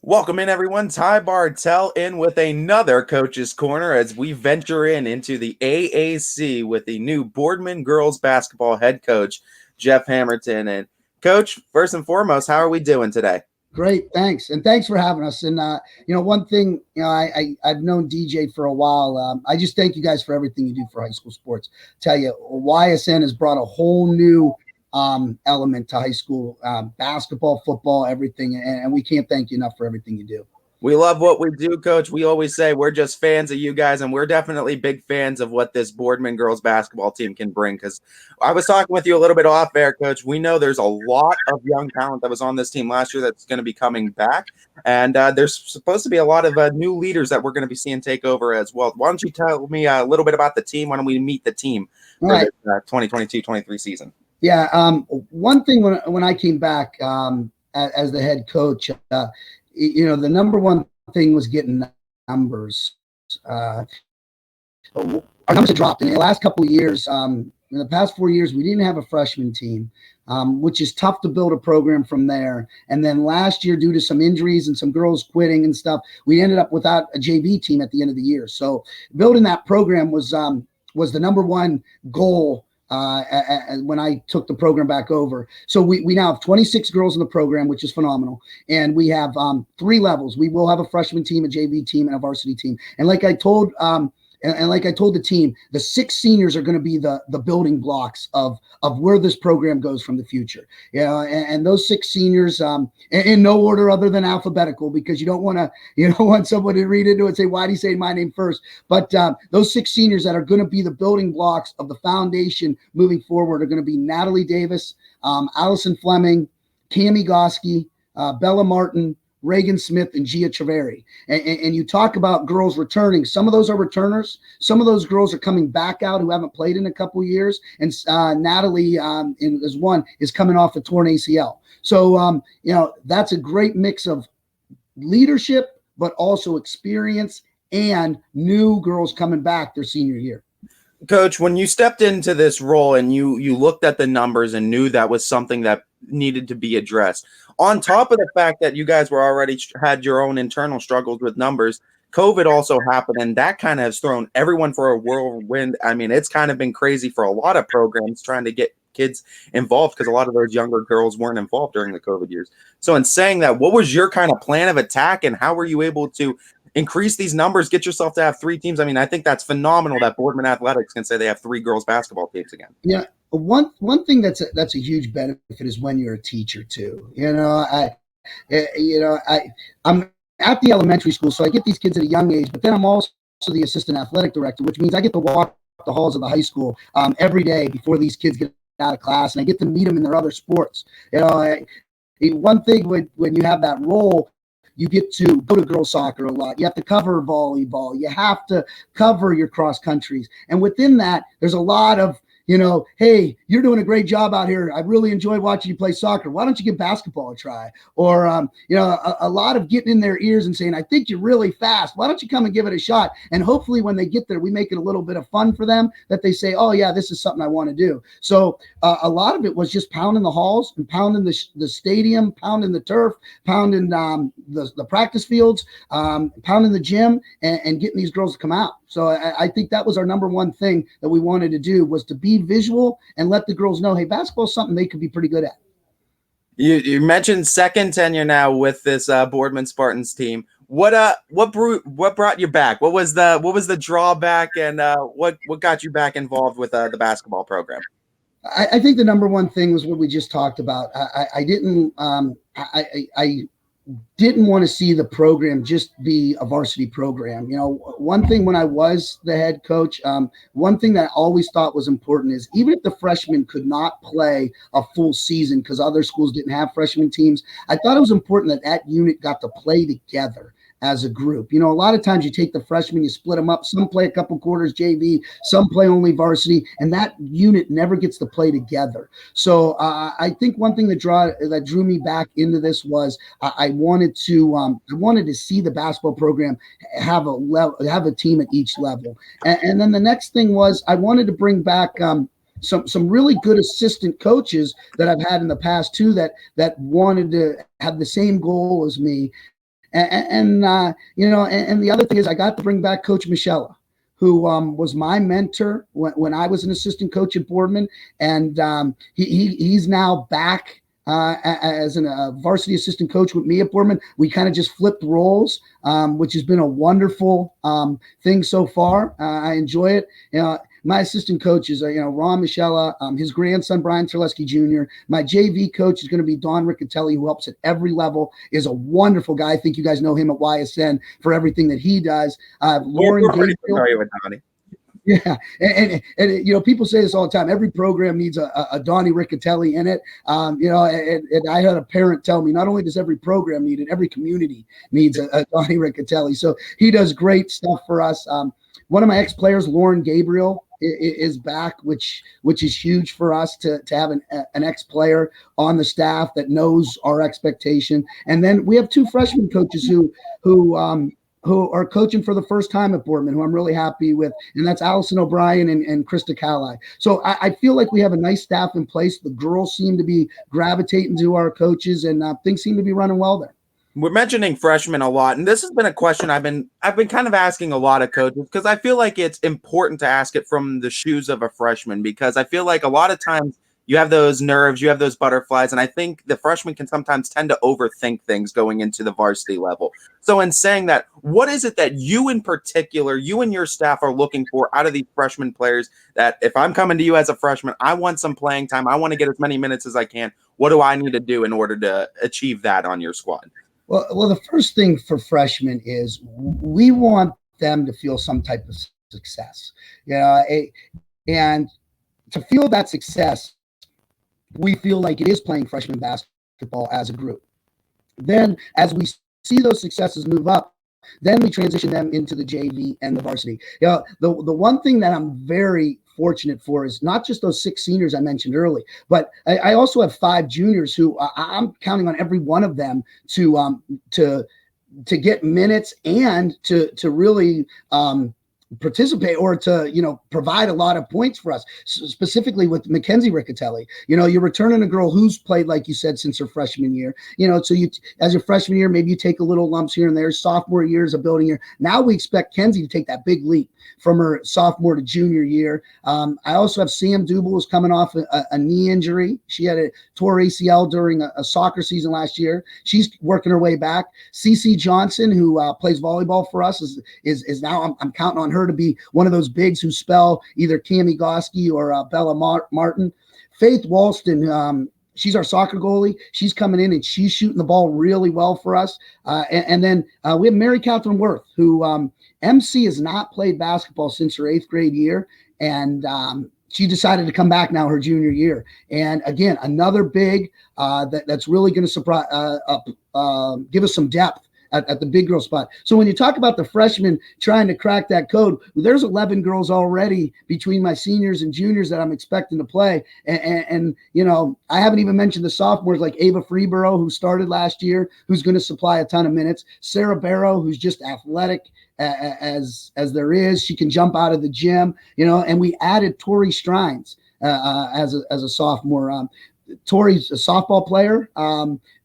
Welcome in, everyone. Ty Bartell in with another Coach's Corner as we venture into the AAC with the new Boardman Girls Basketball head coach, Jeff Hammerton. And Coach, first and foremost, how are we doing today? Great, thanks, and thanks for having us. And one thing, I've known DJ for a while. I just thank you guys for everything you do for high school sports. Tell you, YSN has brought a whole new element to high school basketball, football, everything, and we can't thank you enough for everything you do. We love what we do, Coach. We always say we're just fans of you guys, and we're definitely big fans of what this Boardman girls basketball team can bring. Because I was talking with you a little bit off air, Coach. We know there's a lot of young talent that was on this team last year that's going to be coming back, and there's supposed to be a lot of new leaders that we're going to be seeing take over as well. Why don't you tell me a little bit about the team? Why don't we meet the team for the 2022-23 season? Yeah, one thing when I came back as the head coach, the number one thing was getting numbers. Our numbers had dropped in the last couple of years. In the past 4 years, we didn't have a freshman team, which is tough to build a program from there. And then last year, due to some injuries and some girls quitting and stuff, we ended up without a JV team at the end of the year. So building that program was the number one goal when I took the program back over. So we now have 26 girls in the program, which is phenomenal. And we have 3 levels. We will have a freshman team, a JV team, and a varsity team. And like I told the team, the 6 seniors are going to be the building blocks of where this program goes from the future. And those 6 seniors, in no order other than alphabetical, because you don't want someone to read into it and say, why do you say my name first? But those 6 seniors that are going to be the building blocks of the foundation moving forward are going to be Natalie Davis, Allison Fleming, Cami Goski, Bella Martin, Reagan Smith, and Gia Treveri. And you talk about girls returning. Some of those are returners. Some of those girls are coming back out who haven't played in a couple of years. And Natalie is coming off a torn ACL. So, that's a great mix of leadership, but also experience and new girls coming back their senior year. Coach, when you stepped into this role and you looked at the numbers and knew that was something that needed to be addressed, on top of the fact that you guys were already had your own internal struggles with numbers, COVID also happened, and that kind of has thrown everyone for a whirlwind. I mean, it's kind of been crazy for a lot of programs trying to get kids involved because a lot of those younger girls weren't involved during the COVID years. So in saying that, what was your kind of plan of attack, and how were you able to increase these numbers, get yourself to have 3 teams? I mean, I think that's phenomenal that Boardman Athletics can say they have 3 girls basketball teams again. Yeah. One thing that's a huge benefit is when you're a teacher too. I'm at the elementary school, so I get these kids at a young age, but then I'm also the assistant athletic director, which means I get to walk the halls of the high school every day before these kids get out of class, and I get to meet them in their other sports. One thing when you have that role, you get to go to girls soccer a lot. You have to cover volleyball. You have to cover your cross countries. And within that, there's a lot of, hey, you're doing a great job out here. I really enjoy watching you play soccer. Why don't you give basketball a try? Or, a lot of getting in their ears and saying, I think you're really fast. Why don't you come and give it a shot? And hopefully when they get there, we make it a little bit of fun for them that they say, oh, yeah, this is something I want to do. So a lot of it was just pounding the halls and pounding the stadium, pounding the turf, pounding the practice fields, pounding the gym, and getting these girls to come out. So I think that was our number one thing that we wanted to do, was to be visual and let the girls know, hey, basketball is something they could be pretty good at. You mentioned second tenure now with this Boardman Spartans team. What brought you back? What was the drawback, and what got you back involved with the basketball program? I think the number one thing was what we just talked about. I didn't want to see the program just be a varsity program. One thing when I was the head coach, one thing that I always thought was important is even if the freshmen could not play a full season because other schools didn't have freshman teams, I thought it was important that unit got to play together as a group. A lot of times you take the freshmen, you split them up. Some play a couple quarters JV, some play only varsity, and that unit never gets to play together. So I think one thing that drew me back into this was I wanted to see the basketball program have a team at each level. And then the next thing was I wanted to bring back some really good assistant coaches that I've had in the past too that wanted to have the same goal as me. And the other thing is I got to bring back Coach Michella, who was my mentor when I was an assistant coach at Boardman, and he's now back as a varsity assistant coach with me at Boardman. We kind of just flipped roles, which has been a wonderful thing so far. I enjoy it. My assistant coaches are, Ron Michella, his grandson, Brian Terleski Jr. My JV coach is going to be Don Riccatelli, who helps at every level, is a wonderful guy. I think you guys know him at YSN for everything that he does. Lauren Gabriel with Donnie. Yeah, and people say this all the time. Every program needs a Donnie Riccatelli in it. And I had a parent tell me not only does every program need it, every community needs a Donnie Riccatelli. So he does great stuff for us. One of my ex-players, Lauren Gabriel, is back, which is huge for us to have an ex-player on the staff that knows our expectation. And then we have two freshman coaches who are coaching for the first time at Boardman, who I'm really happy with, and that's Allison O'Brien and Krista Cali. So I feel like we have a nice staff in place. The girls seem to be gravitating to our coaches, and things seem to be running well there. We're mentioning freshmen a lot, and this has been a question I've been kind of asking a lot of coaches, because I feel like it's important to ask it from the shoes of a freshman, because I feel like a lot of times you have those nerves, you have those butterflies, and I think the freshmen can sometimes tend to overthink things going into the varsity level. So in saying that, what is it that you in particular, you and your staff are looking for out of these freshman players, that if I'm coming to you as a freshman, I want some playing time, I want to get as many minutes as I can, what do I need to do in order to achieve that on your squad? Well, the first thing for freshmen is we want them to feel some type of success. And to feel that success, we feel like it is playing freshman basketball as a group. Then as we see those successes move up, then we transition them into the JV and the varsity. The one thing that I'm very fortunate for is not just those 6 seniors I mentioned early, but I also have 5 juniors who I'm counting on every one of them to get minutes and to really participate or to provide a lot of points for us, specifically with Mackenzie Riccatelli. You're returning a girl who's played, like you said, since her freshman year. So you, as your freshman year, maybe you take a little lumps here and there. Sophomore year is a building year. Now we expect Kenzie to take that big leap from her sophomore to junior year. I also have Sam Dubel, who's coming off a knee injury. She had a tore ACL during a soccer season last year. She's working her way back. CeCe Johnson, who plays volleyball for us, is now, I'm counting on her to be one of those bigs who spell either Cami Goski or Bella Martin. Faith Walston, she's our soccer goalie. She's coming in and she's shooting the ball really well for us. And then we have Mary Catherine Worth, who MC has not played basketball since her 8th grade year. And she decided to come back now her junior year. And again, another big that's really going to surprise, give us some depth at the big girl spot. So when you talk about the freshmen trying to crack that code, there's 11 girls already between my seniors and juniors that I'm expecting to play. And I haven't even mentioned the sophomores like Ava Freeborough, who started last year, who's going to supply a ton of minutes. Sarah Barrow, who's just athletic as there is. She can jump out of the gym, and we added Tori Strines as a sophomore. Tori's a softball player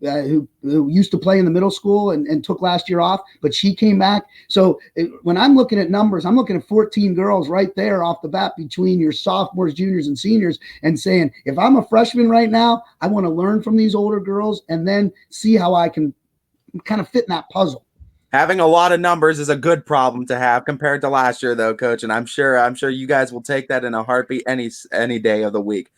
who used to play in the middle school and took last year off, but she came back. So when I'm looking at numbers, I'm looking at 14 girls right there off the bat between your sophomores, juniors, and seniors, and saying, if I'm a freshman right now, I want to learn from these older girls and then see how I can kind of fit in that puzzle. Having a lot of numbers is a good problem to have compared to last year, though, Coach, and I'm sure you guys will take that in a heartbeat any day of the week.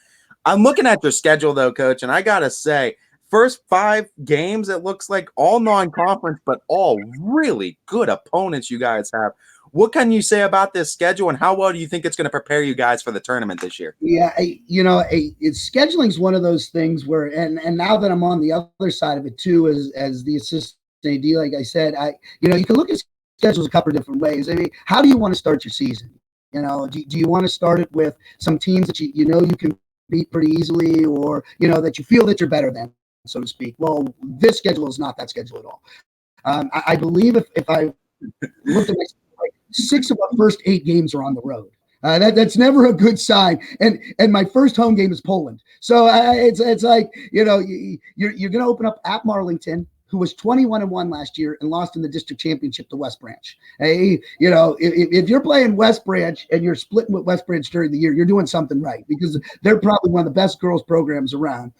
I'm looking at your schedule, though, Coach, and I got to say, first 5 games, it looks like all non-conference, but all really good opponents you guys have. What can you say about this schedule, and how well do you think it's going to prepare you guys for the tournament this year? Yeah, scheduling is one of those things where, and now that I'm on the other side of it too, as the assistant AD, like I said, you can look at schedules a couple of different ways. I mean, how do you want to start your season? Do you want to start it with some teams that you can beat pretty easily, or that you feel that you're better than, so to speak? Well, this schedule is not that schedule at all. I believe if I looked at my, 6 of our first 8 games are on the road. That's never a good sign. And my first home game is Poland. So it's like, you're going to open up at Marlington, who was 21-1 last year and lost in the district championship to West Branch. Hey, you know, if you're playing West Branch and you're splitting with West Branch during the year, you're doing something right, because they're probably one of the best girls programs around.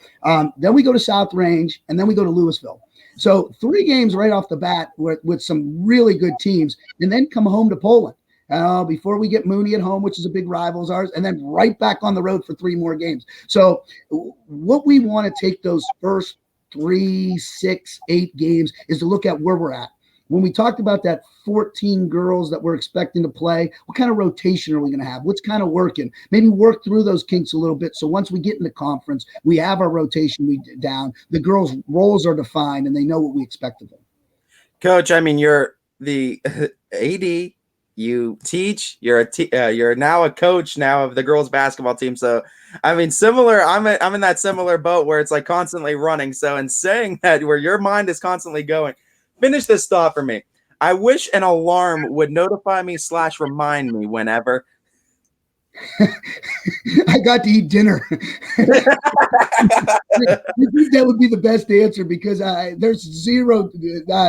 Then we go to South Range, and then we go to Louisville. So 3 games right off the bat with some really good teams, and then come home to Poland. Before we get Mooney at home, which is a big rival of ours, and then right back on the road for 3 more games. So what we want to take those first 3, 6, 8 games is to look at where we're at. When we talked about that 14 girls that we're expecting to play, what kind of rotation are we going to have? What's kind of working? Maybe work through those kinks a little bit. So once we get in the conference, we have our rotation down. The girls' roles are defined, and they know what we expect of them. Coach, I mean, you're the AD. You teach. You're now a coach now of the girls basketball team. So, I mean, similar. I'm in that similar boat where it's like constantly running. So, in saying that, where your mind is constantly going, finish this thought for me. I wish an alarm would notify me / remind me whenever I got to eat dinner. That would be the best answer, because there's zero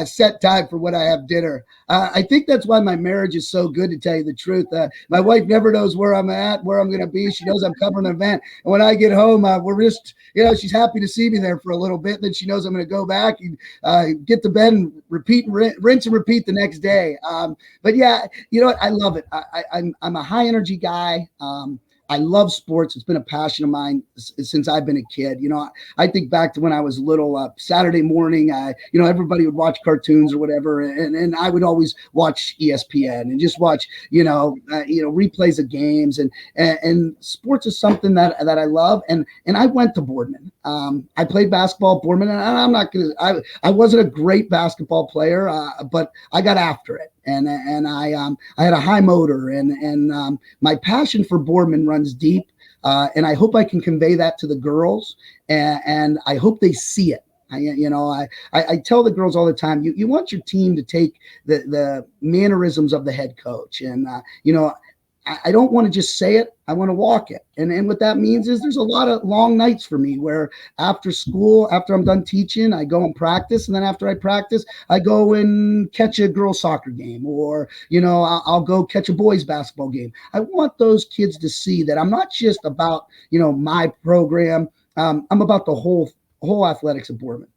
set time for when I have dinner. I think that's why my marriage is so good, to tell you the truth. My wife never knows where I'm at, where I'm going to be. She knows I'm covering an event. And when I get home, we're just, you know, she's happy to see me there for a little bit. Then she knows I'm going to go back and get to bed and repeat and rinse and repeat the next day. But yeah, you know what? I love it. I'm a high energy guy. I love sports. It's been a passion of mine since I've been a kid. You know, I think back to when I was little, Saturday morning, you know, everybody would watch cartoons or whatever. And I would always watch ESPN and just watch, you know, replays of games, and sports is something that I love. And I went to Boardman. I played basketball at Boardman, and I'm not going to, I wasn't a great basketball player, but I got after it. And I had a high motor, and my passion for Boardman runs deep, and I hope I can convey that to the girls, and I hope they see it. I tell the girls all the time, you want your team to take the mannerisms of the head coach, and I don't want to just say it. I want to walk it. And what that means is there's a lot of long nights for me where after school, after I'm done teaching, I go and practice. And then after I practice, I go and catch a girls' soccer game, or, I'll go catch a boys' basketball game. I want those kids to see that I'm not just about, my program. I'm about the whole athletics of Boardman.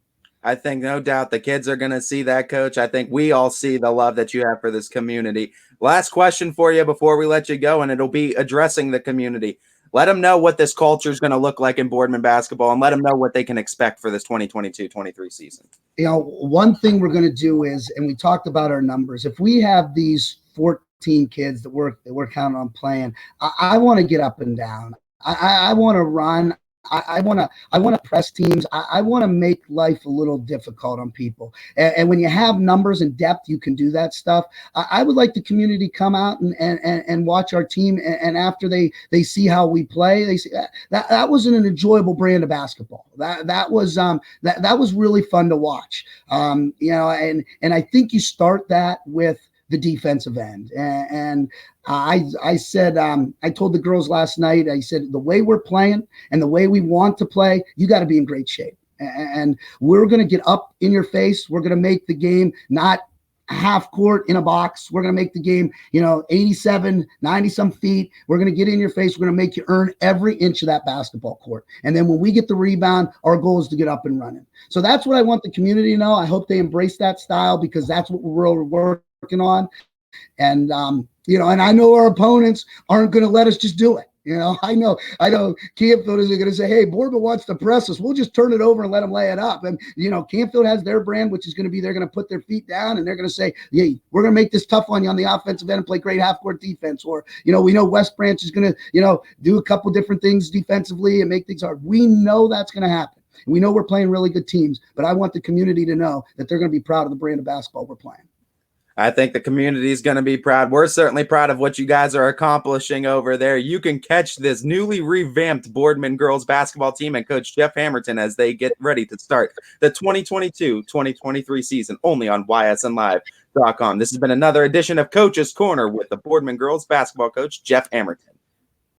I think no doubt the kids are going to see that, Coach. I think we all see the love that you have for this community. Last question for you before we let you go, and it'll be addressing the community. Let them know what this culture is going to look like in Boardman basketball, and let them know what they can expect for this 2022-23 season. One thing we're going to do is, and we talked about our numbers, if we have these 14 kids that we're counting on playing, I want to get up and down. I want to run. I want to press teams. I want to make life a little difficult on people. And when you have numbers and depth, you can do that stuff. I would like the community come out and watch our team. And after they see how we play, they see that was an enjoyable brand of basketball. That was really fun to watch. And I think you start that with the defensive end. And I said, I told the girls last night, I said, the way we're playing and the way we want to play, you got to be in great shape. And we're going to get up in your face. We're going to make the game not half court in a box. We're going to make the game, 87, 90 some feet. We're going to get in your face. We're going to make you earn every inch of that basketball court. And then when we get the rebound, our goal is to get up and running. So that's what I want the community to know. I hope they embrace that style, because that's what we're working on. And, and I know our opponents aren't going to let us just do it. I know Campfield isn't going to say, hey, Boardman wants to press us. We'll just turn it over and let them lay it up. And, Campfield has their brand, which is going to be, they're going to put their feet down and they're going to say, hey, we're going to make this tough on you on the offensive end and play great half-court defense. Or, we know West Branch is going to, do a couple different things defensively and make things hard. We know that's going to happen. We know we're playing really good teams, but I want the community to know that they're going to be proud of the brand of basketball we're playing. I think the community is going to be proud. We're certainly proud of what you guys are accomplishing over there. You can catch this newly revamped Boardman Girls Basketball team and Coach Jeff Hammerton as they get ready to start the 2022-2023 season only on ysnlive.com. This has been another edition of Coach's Corner with the Boardman Girls Basketball coach, Jeff Hammerton.